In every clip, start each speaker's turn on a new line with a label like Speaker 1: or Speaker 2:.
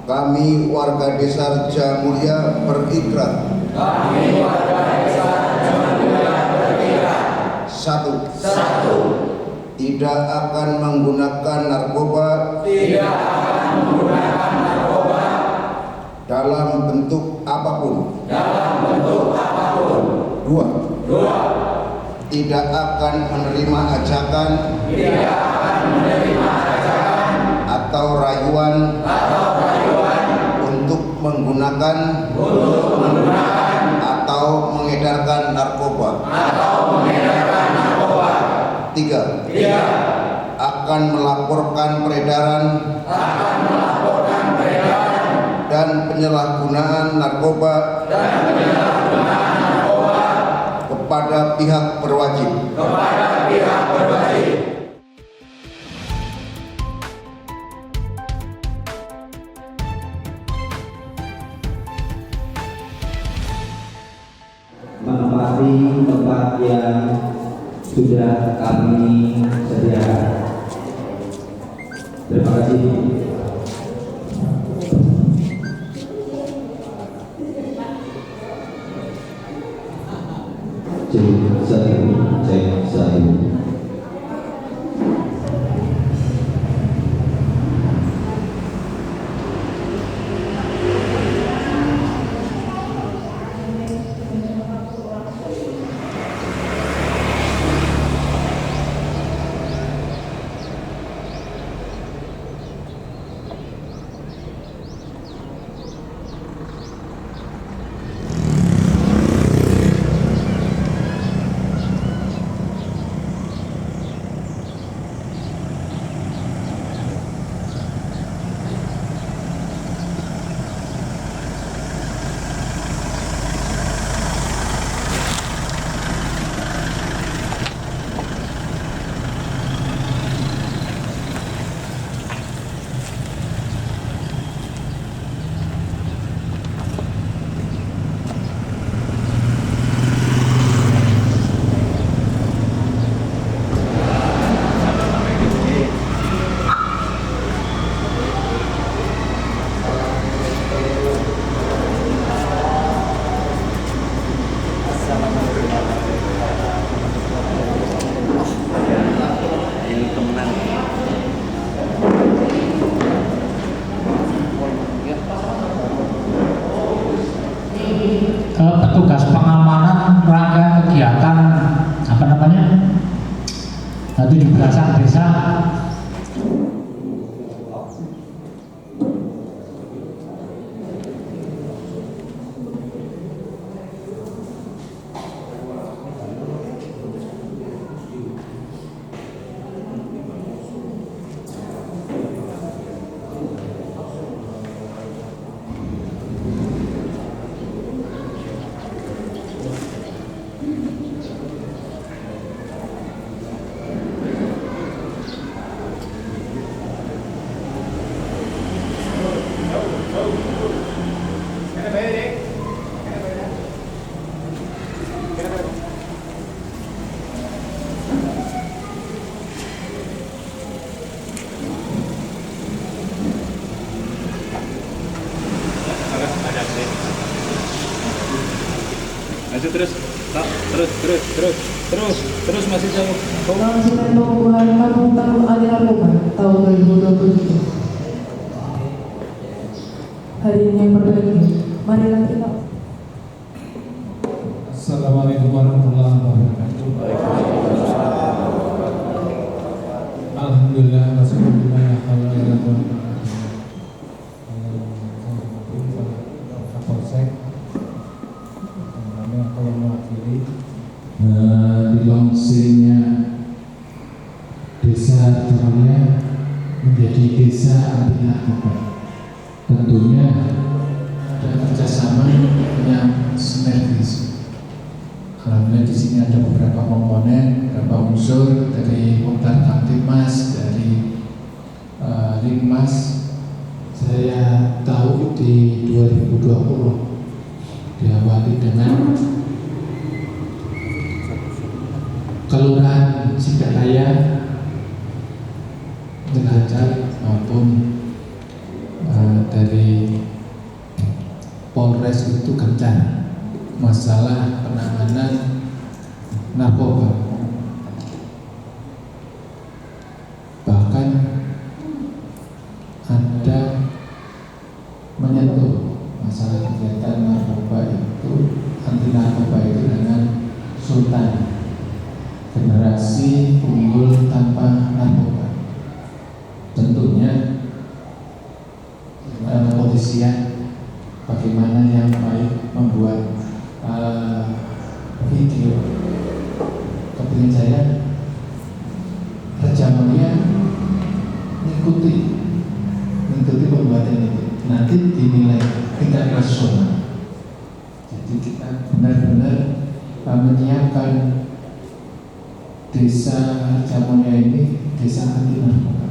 Speaker 1: Kami warga Desa Jamulya berikrar.
Speaker 2: Kami warga Desa Jamulya berikrar.
Speaker 1: Satu.
Speaker 2: Satu.
Speaker 1: Tidak akan menggunakan narkoba.
Speaker 2: Tidak akan menggunakan narkoba.
Speaker 1: Dalam bentuk apapun.
Speaker 2: Dalam bentuk apapun.
Speaker 1: Dua.
Speaker 2: Dua.
Speaker 1: Tidak akan menerima ajakan.
Speaker 2: Tidak akan menerima ajakan
Speaker 1: Atau rayuan. Untuk menggunakan. Atau mengedarkan narkoba. Tiga. Akan melaporkan peredaran. Dan penyalahgunaan narkoba. Kepada pihak berwajib.
Speaker 3: Menempati tempat yang sudah kami sediakan. Terima kasih. Cek satu.
Speaker 4: Petugas pengamanan rangkaian kegiatan 17-an desa
Speaker 5: Masih terus masih jauh.
Speaker 6: Komisi Pemanggulan Tahun Anti Narkoba tahun 2027. Hari ini yang berbahagia, marilah kita.
Speaker 7: Assalamualaikum warahmatullahi wabarakatuh. Alhamdulillah wassallallahu ala Kapolsek aku yang mewakili di launchingnya Desa Jamulya menjadi desa anti narkoba. Tentunya ada kerjasama yang sinergis. Alhamdulillah di sini ada beberapa komponen, beberapa unsur dari Komtar Kamtipmas, dari Ringmas. Saya tahu di 2020 diawali dengan Kelurahan Cikaraya, Cilacap maupun dari dari Polres itu gencar masalah penanganan narkoba. Bahkan ada menyentuh masalah kegiatan narkoba itu, anti narkoba itu dengan Sultan, generasi unggul tanpa narkoba. Tentunya kepolisian bagaimana yang baik membuat video. Kepingin saya Raja Mulia mengikuti pembuatan itu, nanti dinilai tingkat nasional. Jadi kita benar-benar menyiapkan desa Raja Mulia ini desa anti narkoba.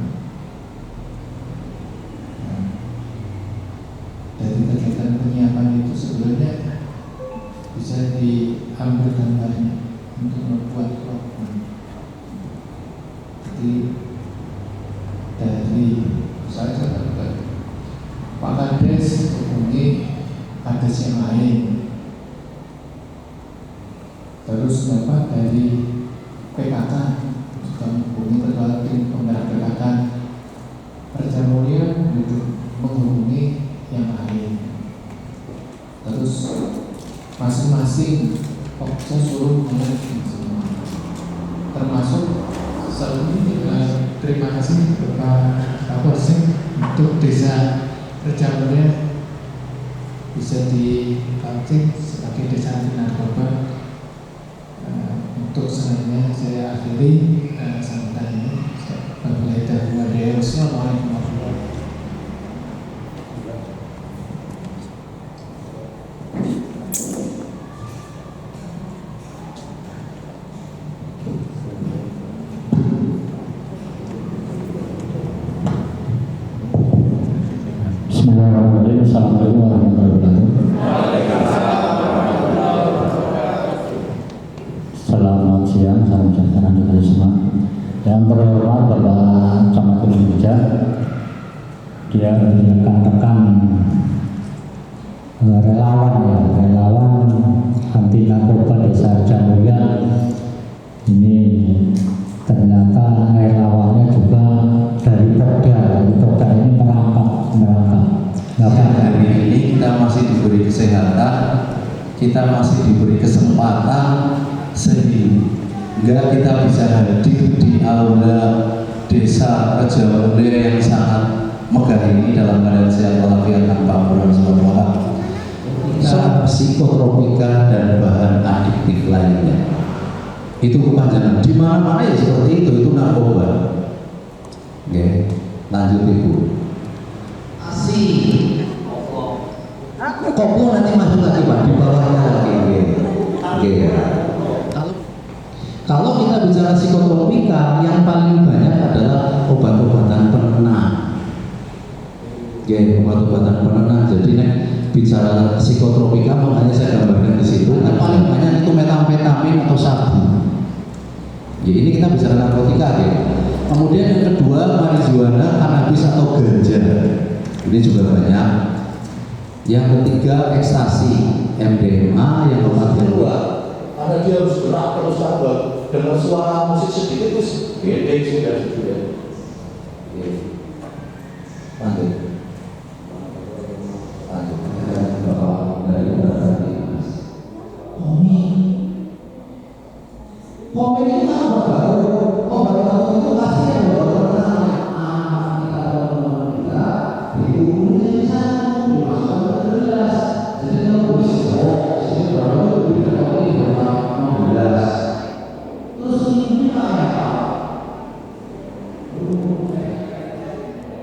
Speaker 7: Dari kegiatan penyiapan itu sebenarnya bisa diambil gambarnya untuk membuat program. Jadi dari saya Pak Kades hubungi Kades yang lain, terus Bapak dari PKK juga menghubungi ketua tim penggerak PKK, Raja Mulia menghubungi yang lain. Terus masing-masing saya suruh mengerti semua, termasuk sebelumnya terima kasih Bapak Kapolsek untuk desa Raja Mulia bisa dipancing sebagai desa anti narkoba. Untuk selanjutnya saya akhiri sambutan ini. Wabillahi taufiq wal hidayah. Wassalamualaikum warahmatullahi wabarakatuh.
Speaker 4: Bismillahirrahmanirrahim. Assalamualaikum warahmatullahi wabarakatuh. Selamat siang, salam sejahtera untuk kita semua. Yang terhormat Bapak Camat Indonesia, dia rekan-rekan relawan anti narkoba desa Raja Mulia. Ini ternyata relawannya juga dari Pokda ini merangkap.
Speaker 8: Hari ini kita masih diberi kesehatan, kita masih diberi kesempatan sehingga kita bisa hadir di aula desa Raja Mulia yang sangat megah ini dalam keadaan sehat walafiat tanpa mudarat. Psikotropika dan bahan adiktif lainnya itu kepanjangan di mana-mana ya seperti itu narkoba. Oke, lanjut Ibu.
Speaker 3: Koplo nanti masuk lagi Pak, di bawahnya lagi.
Speaker 8: Oke.
Speaker 3: Kalau kita bicara psikotropika, yang paling banyak adalah obat-obatan penenang. Obat-obatan penenang. Jadi bicara psikotropika, makanya saya gambarkan di situ. Yang paling banyak itu metamfetamin atau sabu. Ini kita bicara narkotika ya. Kemudian yang kedua marijuana, kanabis atau ganja. Ini juga banyak. Yang ketiga ekstasi, MDMA. Yang keempat kedua,
Speaker 9: karena dia harus gerak terus sahabat dengan suara musik sedikit terus beda sudah.
Speaker 8: Lanjut.
Speaker 3: Kopi itu apa Pak? Obat itu kasihnya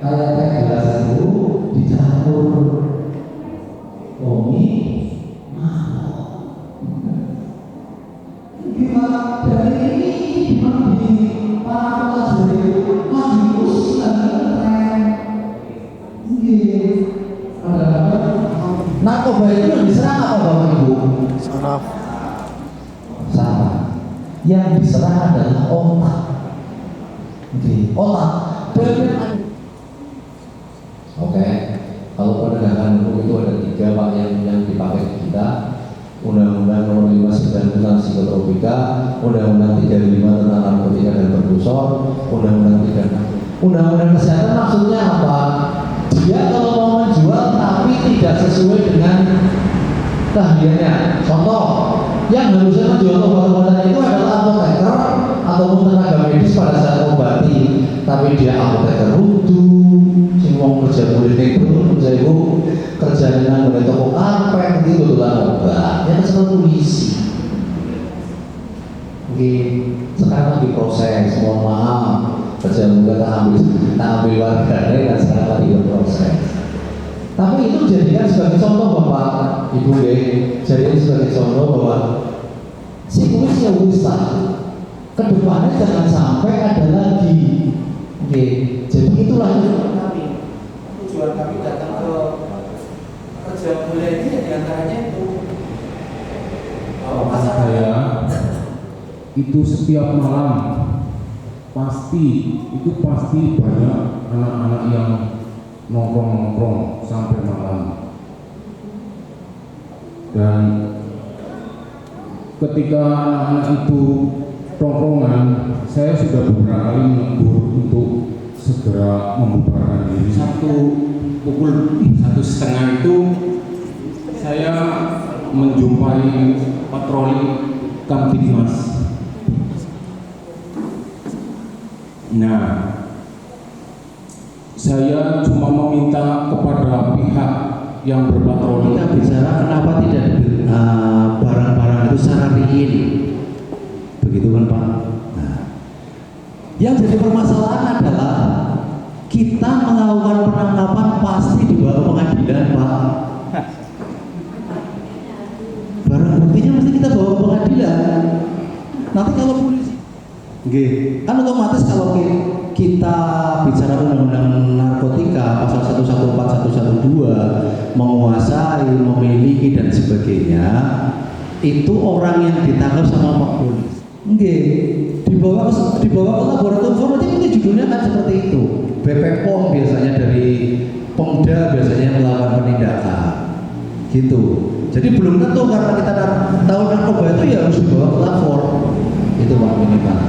Speaker 3: kayak teh gelas itu dicampur kopi gimana dari ini gimana di para pelajar lagi usia tren narkoba itu yang diserang apa Bapak Ibu? Saraf. Yang diserang adalah otak. Otak. Oke, kalau pada
Speaker 8: psikotropika, Undang-Undang 35 tentang narkotika dan perkursor, Undang-Undang 36. Undang-Undang kesehatan maksudnya apa? Dia kalau mau menjual tapi tidak sesuai dengan keahliannya. Contoh, yang harusnya menjual obat-obatan itu adalah apoteker ataupun tenaga medis pada saat mengobati, tapi dia apoteker rudu, sing wong kerja kulit itu, kerja ibu, kerja dengan oleh toko karpet, itu betulan obat, ya terserah polisi. Oke, sekarang lagi proses, mohon maaf, kerja juga tak ambil warganya, dan sekarang lagi berproses. Tapi itu jadikan sebagai contoh Bapak, Ibu jadikan sebagai contoh bahwa si kuis ya wis lah. Kedepannya jangan sampai ada lagi. Oke, jadi itulah
Speaker 2: tujuan kami datang ke kerja mulia ini ya diantaranya itu.
Speaker 5: Saya itu setiap malam pasti banyak anak-anak yang nongkrong sampai malam, dan ketika anak-anak itu tongkrongan, saya sudah beberapa kali menegur untuk segera membubarkan diri. Pukul 1:30 itu saya menjumpai patroli Kamtibmas. Nah, saya cuma meminta kepada pihak yang berpatroli.
Speaker 3: Kita bicara kenapa tidak barang-barang itu secara real, begitu kan Pak? Nah, yang jadi permasalahan adalah kita melakukan penangkapan pasti dibawa ke pengadilan Pak. Barang buktinya mesti kita bawa ke pengadilan. Nanti kalau polisi, kan otomatis kalau kita bicara undang-undang narkotika pasal 114, 112 menguasai, memiliki dan sebagainya, itu orang yang ditangkap sama Pak Polisi dibawa ke laboratorium forensik, itu judulnya kan seperti itu. BPOM biasanya dari Pemda biasanya melakukan penindakan gitu. Jadi belum tentu karena kita tahu narkoba itu ya harus dibawa ke lapor. Itu Pak ini Pak.